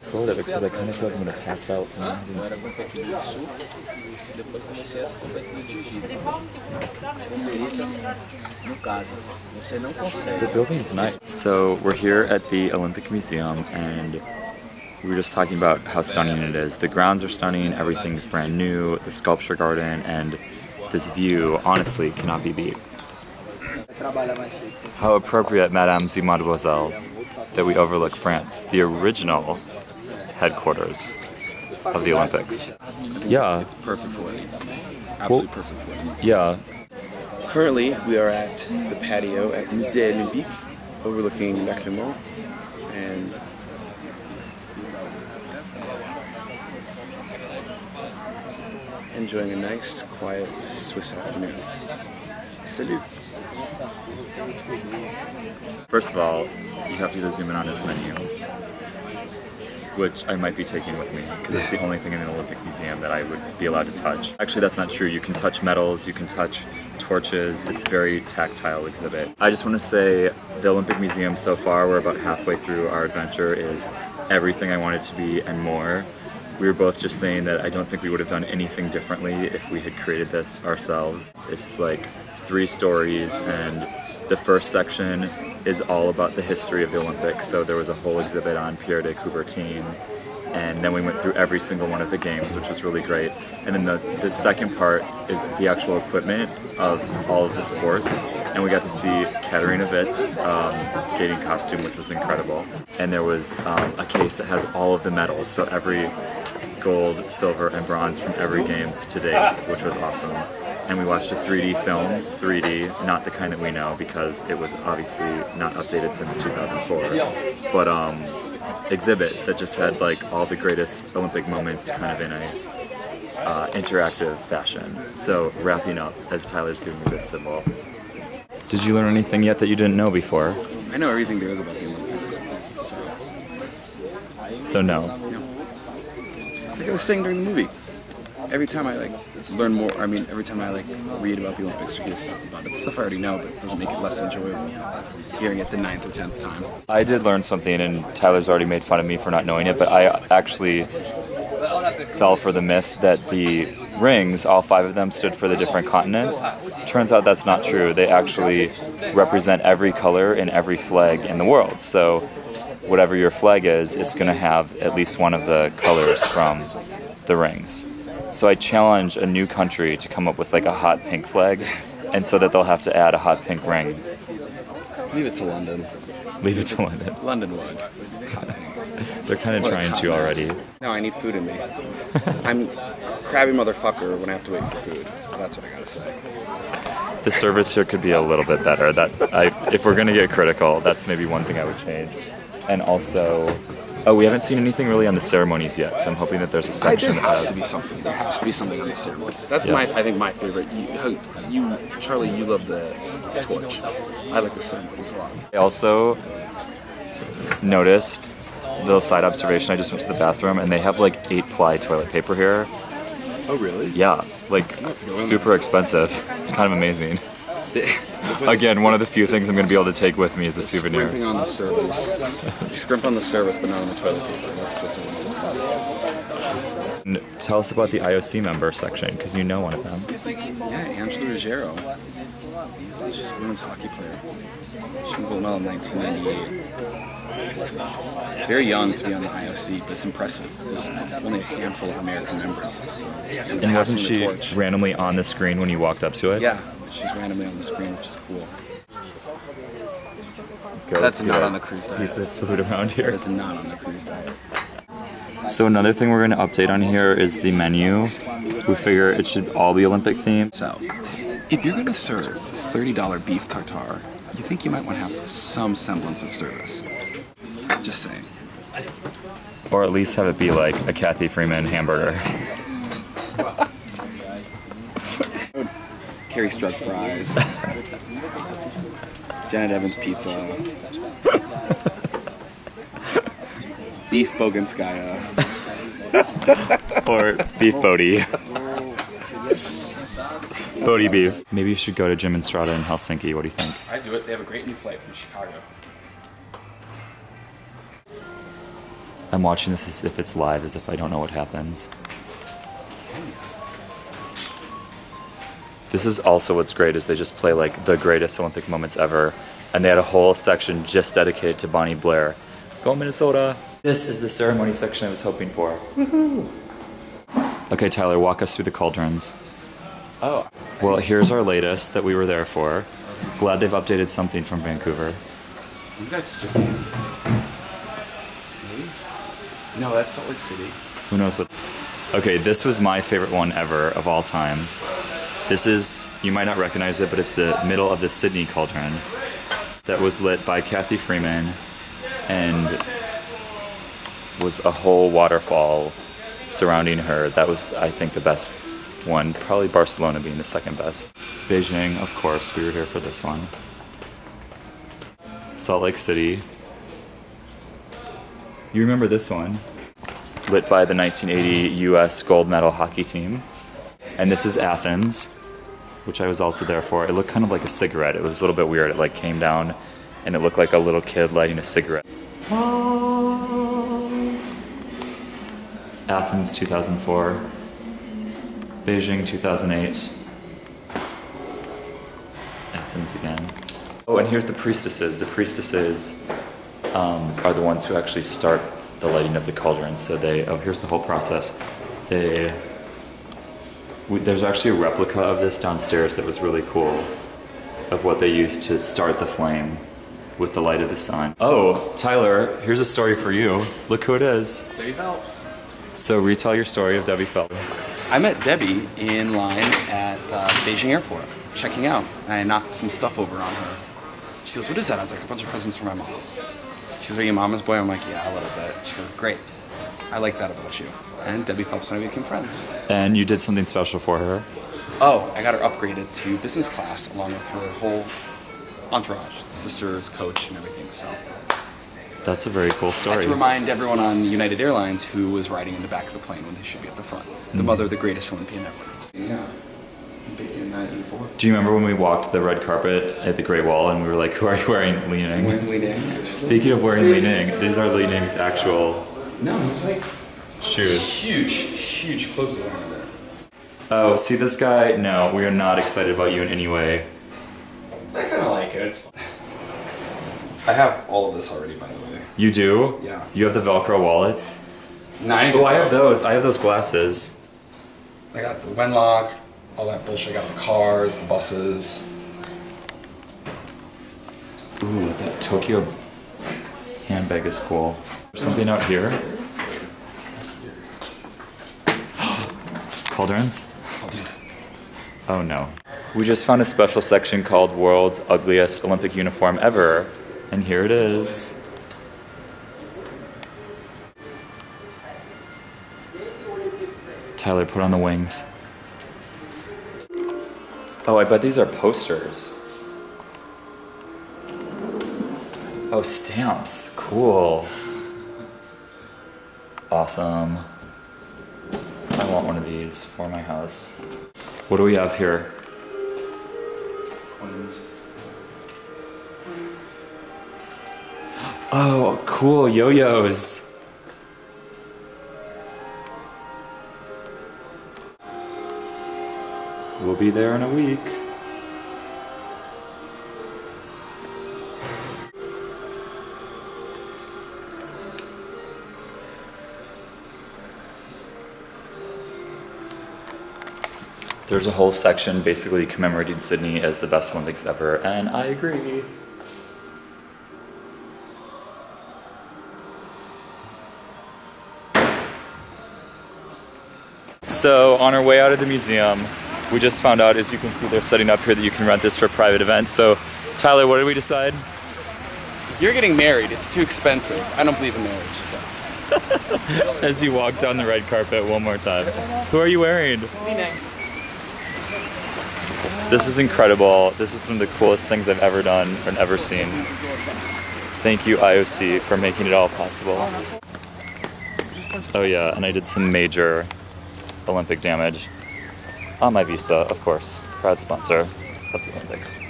Sort of, except I kind of feel like I'm going to pass out. Eu era competidor de surf, depois comecei a ser competidor de jiu-jitsu. No caso, você não consegue. The building's nice. So we're here at the Olympic Museum, and we were just talking about how stunning it is. The grounds are stunning, everything's brand new, the sculpture garden, and this view honestly cannot be beat. How appropriate, mesdames et mademoiselles, that we overlook France, the original headquarters of the Olympics. Yeah. It's perfect for what it needs to be. It's absolutely perfect for what it needs to be. Yeah. Currently, we are at the patio at Musée Olympique, overlooking La Clément, and enjoying a nice, quiet Swiss afternoon. Salut! First of all, you have to zoom in on this menu, which I might be taking with me because it's the only thing in an Olympic museum that I would be allowed to touch. Actually, that's not true. You can touch medals, you can touch torches. It's a very tactile exhibit. I just want to say the Olympic Museum so far, we're about halfway through our adventure, is everything I want it to be and more. We were both just saying that I don't think we would have done anything differently if we had created this ourselves. It's like 3 stories, and the first section is all about the history of the Olympics. So there was a whole exhibit on Pierre de Coubertin, and then we went through every single one of the games, which was really great. And then the second part is the actual equipment of all of the sports, and we got to see Katarina Witt's skating costume, which was incredible. And there was a case that has all of the medals, so every gold, silver, and bronze from every games to date, which was awesome. And we watched a 3D film, 3D, not the kind that we know because it was obviously not updated since 2004, but exhibit that just had like all the greatest Olympic moments kind of in a interactive fashion. So wrapping up, as Tyler's giving me this symbol. Did you learn anything yet that you didn't know before? I know everything there is about the Olympics. So no. Like I was saying during the movie, every time I like learn more, every time I like read about the Olympics or hear stuff about it, stuff I already know, but it doesn't make it less enjoyable hearing it the 9th or 10th time. I did learn something, and Tyler's already made fun of me for not knowing it, but I actually fell for the myth that the rings, all 5 of them, stood for the different continents. Turns out that's not true. They actually represent every color in every flag in the world. So whatever your flag is, it's going to have at least one of the colors from the rings. So I challenge a new country to come up with like a hot pink flag, and so that they'll have to add a hot pink ring. Leave it to London. Leave it to London. London would. They're kind of trying to already. No, I need food in me. I'm a crabby motherfucker when I have to wait for food. That's what I gotta say. The service here could be a little bit better. If we're gonna get critical, that's maybe one thing I would change. And also, we haven't seen anything really on the ceremonies yet, so I'm hoping that there's a section that has... There has to be something on the ceremonies. That's I think my favorite. Charlie, you love the torch. I like the ceremonies a lot. I also noticed, little side observation, I just went to the bathroom, and they have like 8-ply toilet paper here. Oh really? Yeah, like super expensive. It's kind of amazing. Again, one of the few things I'm going to be able to take with me as a souvenir. Scrimping on the service. Scrimp on the service, but not on the toilet paper. That's what's And tell us about the IOC member section, because you know one of them. Yeah, Angela Ruggiero. She's a women's hockey player. She won gold medal in 1998. Very young to be on the IOC, but it's impressive. There's only a handful of American members. So, and wasn't she randomly on the screen when you walked up to it? Yeah, she's randomly on the screen, which is cool. That's not on the cruise diet. Piece of food around here. That's not on the cruise diet. So another thing we're going to update on here is the menu. We figure it should all be Olympic themed. So, if you're going to serve $30 beef tartare, you think you might want to have some semblance of service. Just saying. Or at least have it be like a Kathy Freeman hamburger. Carrie Struck fries. Janet Evans pizza. Beef Boganskaya. Or beef Bodhi. Bodhi beef. Maybe you should go to Jim and Strata in Helsinki. What do you think? I do it. They have a great new flight from Chicago. I'm watching this as if it's live, as if I don't know what happens. This is also what's great, is they just play like the greatest Olympic moments ever. And they had a whole section just dedicated to Bonnie Blair. Go Minnesota! This is the ceremony section I was hoping for. Woohoo! Okay, Tyler, walk us through the cauldrons. Oh. Well, here's our latest that we were there for. Glad they've updated something from Vancouver. No, that's Salt Lake City. Who knows what... Okay, this was my favorite one ever of all time. This is, you might not recognize it, but it's the middle of the Sydney cauldron that was lit by Kathy Freeman and was a whole waterfall surrounding her. That was, I think, the best one. Probably Barcelona being the second best. Beijing, of course, we were here for this one. Salt Lake City. You remember this one? Lit by the 1980 US gold medal hockey team. And this is Athens, which I was also there for. It looked kind of like a cigarette. It was a little bit weird. It like came down and it looked like a little kid lighting a cigarette. Athens 2004. Beijing 2008. Athens again. Oh, and here's the priestesses. The priestesses are the ones who actually start the lighting of the cauldron. So they, oh, here's the whole process. There's actually a replica of this downstairs that was really cool, of what they used to start the flame with the light of the sun. Oh, Tyler, here's a story for you. Look who it is. Debbie Phelps. So retell your story of Debbie Phelps. I met Debbie in line at Beijing Airport, checking out. And I knocked some stuff over on her. She goes, what is that? I was like, a bunch of presents for my mom. She goes, are you mama's boy? I'm like, yeah, a little bit. She goes, great. I like that about you. And Debbie Phelps and I became friends. And you did something special for her? Oh, I got her upgraded to business class along with her whole entourage, sisters, coach, and everything. So that's a very cool I had story. to remind everyone on United Airlines who was riding in the back of the plane when they should be at the front. The mother of the greatest Olympian ever. Yeah. In 94. Do you remember when we walked the red carpet at the Great Wall and we were like, who are you wearing Li Ning? Wearing Li Ning. Speaking of wearing Li Ning, these are Li Ning's actual No, he's like shoes. huge clothes designer there. Oh, see this guy? No, we are not excited about you in any way. I kind of like it. It's fun. I have all of this already, by the way. You do? Yeah. You have the Velcro wallets? No, Oh, I have those. I have those glasses. I got the Wenlock, all that bullshit. I got the cars, the buses. Ooh, that Tokyo handbag is cool. Something out here? Cauldrons? Oh no. We just found a special section called World's Ugliest Olympic Uniform Ever, and here it is. Tyler, put on the wings. Oh, I bet these are posters. Oh, stamps. Cool. Awesome. I want one of these for my house. What do we have here? Oh, cool. Yo-yos. We'll be there in a week. There's a whole section basically commemorating Sydney as the best Olympics ever, and I agree. So on our way out of the museum, we just found out, as you can see, they're setting up here that you can rent this for private events. So Tyler, what did we decide? You're getting married. It's too expensive. I don't believe in marriage. So. As you walk down the red carpet one more time. Who are you wearing? Li Ning. This is incredible. This is one of the coolest things I've ever done and ever seen. Thank you, IOC, for making it all possible. Oh yeah, and I did some major Olympic damage on my visa, of course. Proud sponsor of the Olympics.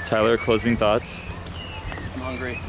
Tyler, closing thoughts? I'm hungry.